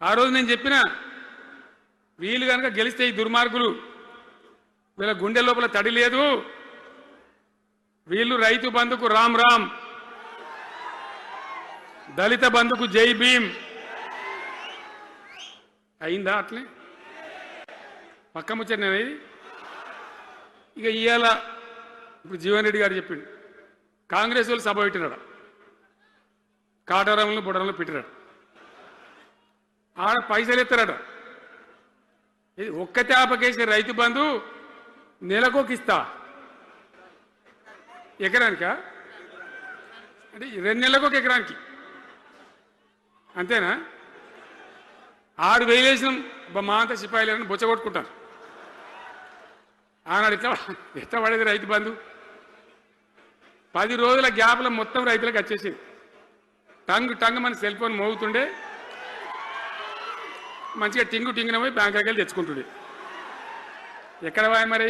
ఆ రోజు నేను చెప్పిన వీళ్ళు కనుక గెలిస్తే ఈ దుర్మార్గులు వీళ్ళ గుండె లోపల తడి లేదు, వీళ్ళు రైతు బంధుకు రామ్ రామ్, దళిత బంధుకు జై భీమ్. అయిందా అట్లే? పక్క ముచ్చట. ఇక ఇవాళ ఇప్పుడు జీవన్ రెడ్డి గారు చెప్పిండు, కాంగ్రెస్ వాళ్ళు సభ పెట్టినాడు, కాటారంలో బుడరంలో పెట్టినాడు, ఆడ పైసలు ఎత్తారట. ఇది ఒక్కతే ఆపకేసి రైతు బంధు నెలకొక ఇస్తా, ఎకరానికా అంటే 2 నెలలకు ఒక ఎకరానికి అంతేనా? 6,000 వేసినాం మా అంతా సిపాయిలని బొచ్చ కొట్టుకుంటారు. ఆనాడు ఎట్లా పడేది రైతు బంధు? 10 రోజుల గ్యాప్లో మొత్తం రైతులకు వచ్చేసింది. టంగ్ మన సెల్ ఫోన్ మోగుతుండే, మంచిగా టింగున పోయి బ్యాంకుకి వెళ్ళి తెచ్చుకుంటుండే. ఎక్కడ పోయి మరి